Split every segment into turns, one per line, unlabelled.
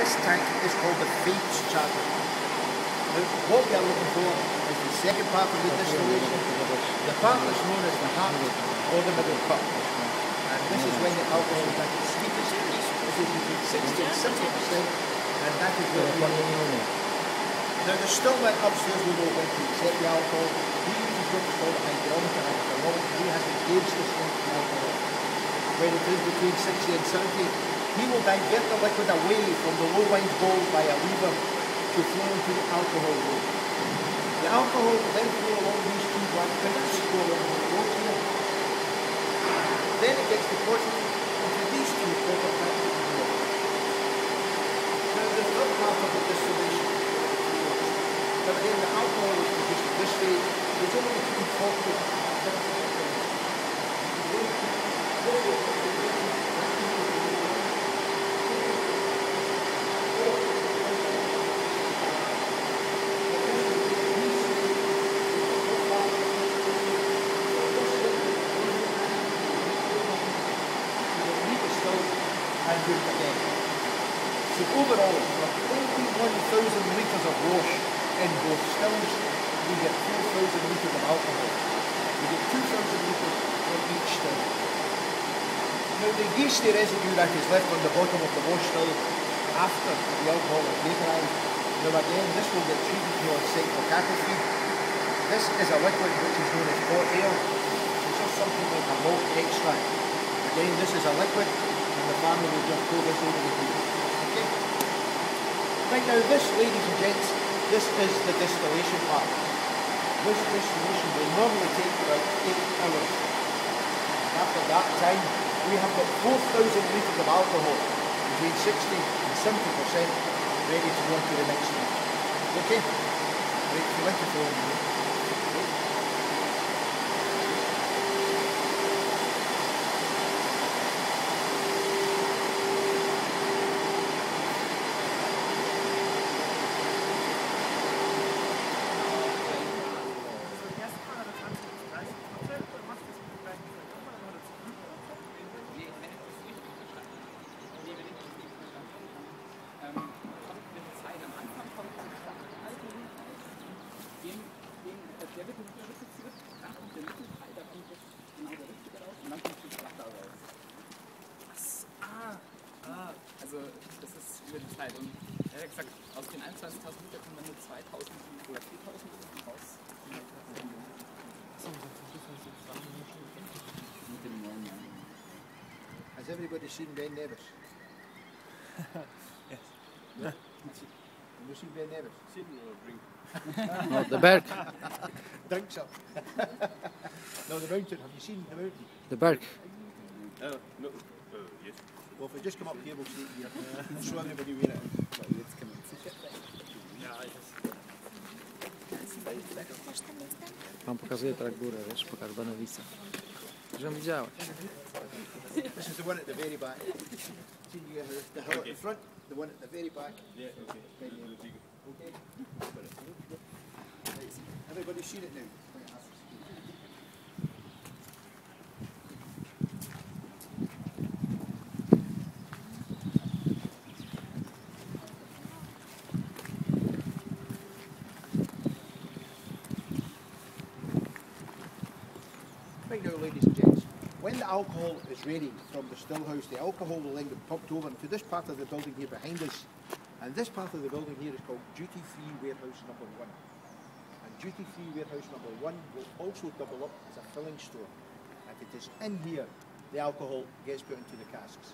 this tank is called the Fates Charter. Now, what we are looking for is the second part of the distillation, the part that's known as the heart or the middle cup. And this is when the alcohol is at its sweetest, it is between 60 and 70%, and that is what we need. Now the stillman upstairs will know when to accept the alcohol. He uses what's called a hygrometer and a thermometer. He has to gauge the strength of the alcohol. When it is between 60 and 70, he will divert the liquid away from the low wine bowl by a lever to flow into the alcohol room. The alcohol will then flow along these two black pipes go along the road here. Then it gets deposited into these two copper pipes. Now the third part of the distillation, but again the alcohol is produced at this stage, it's only between 40 and 50%. And do it again. So overall, for only 1,000 litres of wash in both stills, we get 4,000 litres of alcohol. We get 2,000 litres from each still. Now the yeasty residue that is left on the bottom of the wash still after the alcohol is vaporised, now again this will get treated here on site for cattle feed. This is a liquid which is known as hot ale. It's just something like a malt extract. Again, this is a liquid. The family will just pour this over the heat. Okay? Right now this, ladies and gents, this is the distillation part. This distillation will normally take about 8 hours. And after that time, we have got 4,000 litres of alcohol, between 60 and 70%, ready to go into the next stage. Okay? Right, if you like to follow me.
Der wird nicht reduziert, dann kommt der Mittelteil, da kommt jetzt genau der richtige raus und dann kommt die Flache raus. Also das ist über die Zeit und er hat gesagt, aus den 21.000 Liter kommen dann nur 2.000 oder 4.000 Liter raus. Mit dem neuen Jahr.
Has everybody seen Nevis?
Yes.
Yeah. Have you seen Nevis?
Seen or drink?
No, the berg.
Drink some. No, the mountain. Have you seen the mountain?
The berg.
No. Yes.
Well, if we just come up here, we'll see it here. Show everybody where it is.
Jetzt kann man sicher.
Wam pokazuję tak górę, wiesz, pokaż do Nevisa. Żebym widziałeś.
This is the one at the very back. See the hill at the front, the one at the very back.
Yeah, okay.
Okay. Everybody's seen it now. Right now, ladies and gents, when the alcohol is ready from the still house, the alcohol will then get pumped over into this part of the building here behind us. And this part of the building here is called Duty-Free Warehouse Number 1. And Duty-Free Warehouse Number 1 will also double up as a filling store. And it is in here the alcohol gets put into the casks.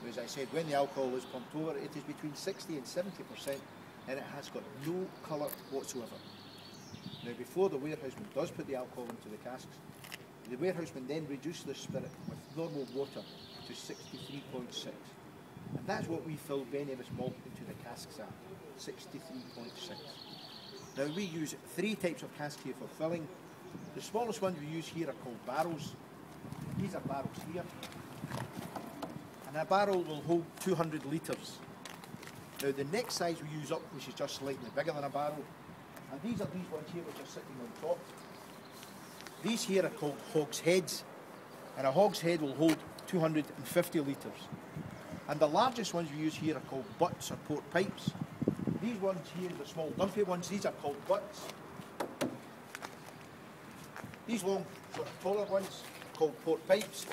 Now, as I said, when the alcohol is pumped over, it is between 60 and 70%, and it has got no colour whatsoever. Now, before the warehouseman does put the alcohol into the casks, the warehouseman then reduces the spirit with normal water to 63.6. And that's what we fill Nevis malt into the casks at, 63.6. Now we use 3 types of casks here for filling. The smallest ones we use here are called barrels. These are barrels here. And a barrel will hold 200 litres. Now the next size we use up, which is just slightly bigger than a barrel, and these are these ones here which are sitting on top. These here are called hogsheads, and a hogshead will hold 250 litres. And the largest ones we use here are called butts or port pipes. These ones here, the small dumpy ones, these are called butts. These long, sort of taller ones are called port pipes.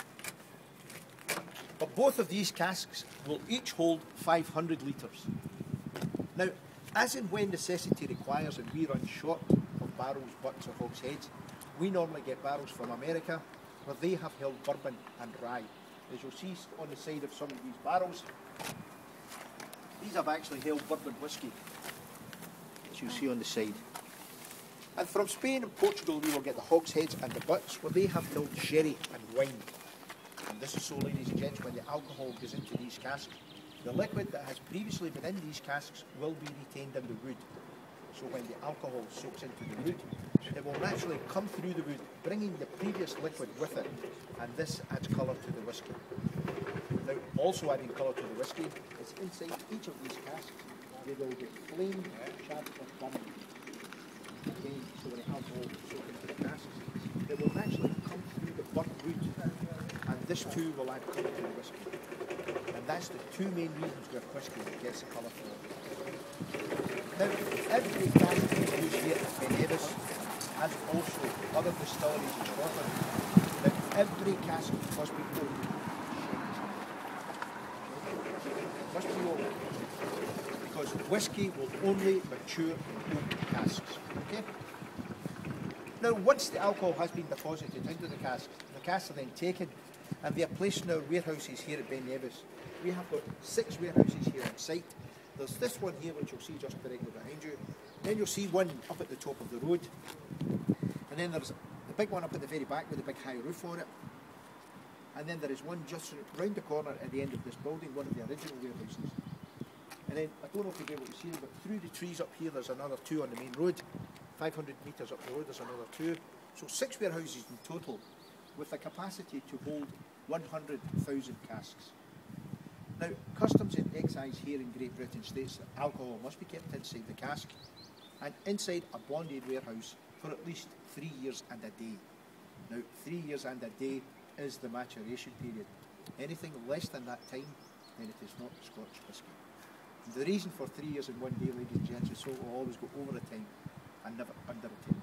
But both of these casks will each hold 500 litres. Now, as and when necessity requires and we run short of barrels, butts or hogsheads, we normally get barrels from America where they have held bourbon and rye. As you'll see on the side of some of these barrels, these have actually held bourbon whiskey, as you'll see on the side. And from Spain and Portugal we will get the hogsheads and the butts where they have held sherry and wine. And this is so, ladies and gents, when the alcohol goes into these casks, the liquid that has previously been in these casks will be retained in the wood. So when the alcohol soaks into the wood, it will naturally come through the wood, bringing the previous liquid with it, and this adds colour to the whisky. Now, also adding colour to the whisky is inside each of these casks, there will be flame shafts of bourbon. Okay, so when the alcohol soaks into the casks, it will naturally come through the burnt wood, and this too will add colour to the whisky. And that's the two main reasons where whisky gets a colour for it. Now, every cask we use here at Nevis, and also other distilleries in Scotland, that every cask must be old. Must be old. Because whisky will only mature in old casks. Okay? Now, once the alcohol has been deposited into the casks are then taken and they are placed in our warehouses here at Ben Nevis. We have got 6 warehouses here on site. There's this one here which you'll see just directly behind you. Then you'll see one up at the top of the road. And then there's the big one up at the very back with a big high roof on it. And then there is one just round the corner at the end of this building, one of the original warehouses. And then, I don't know if you'll be able to see it, but through the trees up here there's another 2 on the main road. 500 metres up the road there's another 2. So 6 warehouses in total with the capacity to hold 100,000 casks. Now, customs and excise here in Great Britain states that alcohol must be kept inside the cask and inside a bonded warehouse for at least 3 years and a day. Now, 3 years and a day is the maturation period. Anything less than that time, then it is not Scotch whisky. And the reason for 3 years and 1 day, ladies and gents, is so it will always go over a time and never under a time.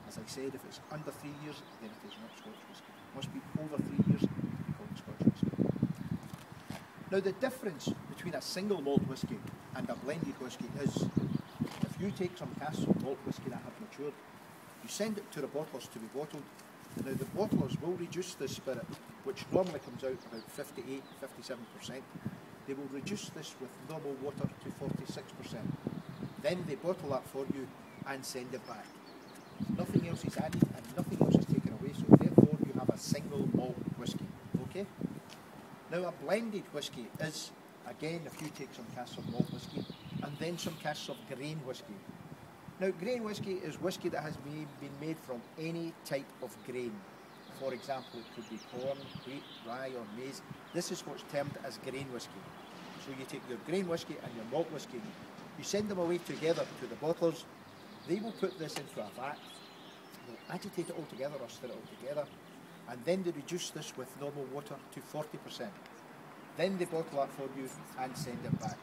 As I said, if it's under 3 years, then it is not Scotch whisky. It must be over 3 years to be called Scotch whisky. Now, the difference between a single malt whisky and a blended whisky is, if you take some casks of malt whisky that have matured, you send it to the bottlers to be bottled. Now, the bottlers will reduce this spirit, which normally comes out about 58, 57%. They will reduce this with normal water to 46%. Then they bottle that for you and send it back. Nothing else is added and nothing else is taken away, so therefore you have a single malt whisky. Okay? Now, a blended whisky is, again, if you take some casks of malt whisky and then some casks of grain whisky. Now, grain whisky is whisky that has been made from any type of grain. For example, it could be corn, wheat, rye or maize. This is what's termed as grain whisky. So you take your grain whisky and your malt whisky, you send them away together to the bottlers. They will put this into a vat, they'll agitate it all together or stir it all together, and then they reduce this with normal water to 40%. Then they bottle that for you and send it back.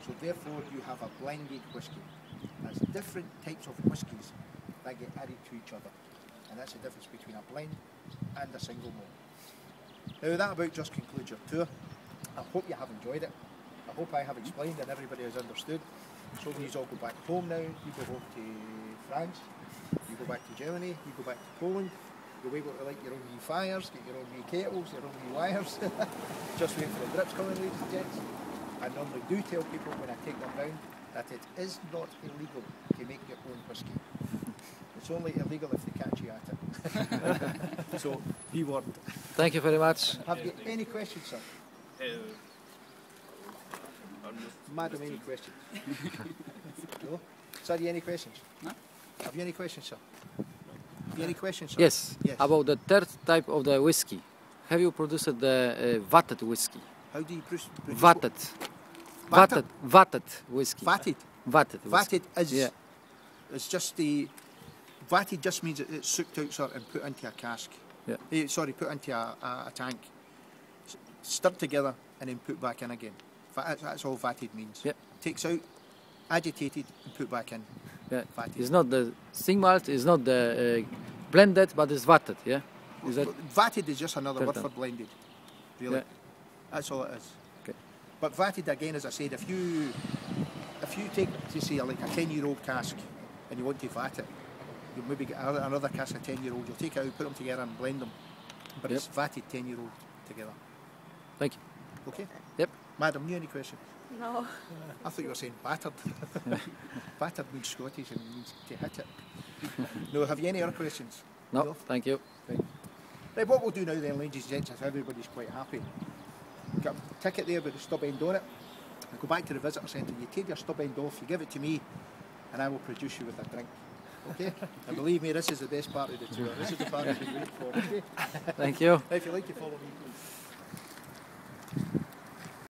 So therefore you have a blended whisky. That's different types of whiskies that get added to each other. And that's the difference between a blend and a single malt. Now that about just concludes your tour. I hope you have enjoyed it. I hope I have explained and everybody has understood. So you all go back home now, you go home to France, you go back to Germany, you go back to Poland, you'll be able to light your own wee fires, get your own wee kettles, your own wee wires. Just wait for the drips coming, ladies and gents. I normally do tell people when I take them round that it is not illegal to make your own whisky. It's only illegal if they catch you at it. So be warned.
Thank you very much.
Have you any questions, sir? Madam, any questions? No? Sir, you any questions?
No.
Have you any questions, sir? Have you any questions, sir?
Yes.
Yes.
About the third type of the whiskey. Have you produced the vatted whiskey?
How do you produce
Vatted.
Vatted?
Vatted whiskey.
Vatted.
Vatted whiskey.
Vatted is,
Yeah.
it's just the, vatted just means it's soaked out, sir, and put into a cask.
Yeah.
Sorry, put into a tank. Stirred together and then put back in again. That's all vatted means.
Yep.
Takes out, agitated, and put back in.
Yeah.
Vatted.
It's not the sing malt. It's not the blended, but it's vatted. Yeah. Is that
Vatted is just another word
Certain.
for blended. Really.
Yeah.
That's all it is.
Okay.
But vatted again, as I said, if you take, to say, like a 10-year-old cask and you want to vat it, you'll maybe get another cask of 10-year-old. You'll take it out, put them together, and blend them. But it's vatted 10-year-old together.
Thank you.
Okay.
Yep.
Madam, you any questions?
No.
I thought you were saying battered. Battered means Scottish and means to hit it. No, have you any other questions?
No, thank you.
Right, what we'll do now then, ladies and gents, if everybody's quite happy, get a ticket there with the stub end on it, and go back to the visitor centre, you take your stub end off, you give it to me, and I will produce you with a drink. Okay? And believe me, this is the best part of the tour. This is the part you've been waiting for. Okay?
Thank you.
If you like to follow me, please.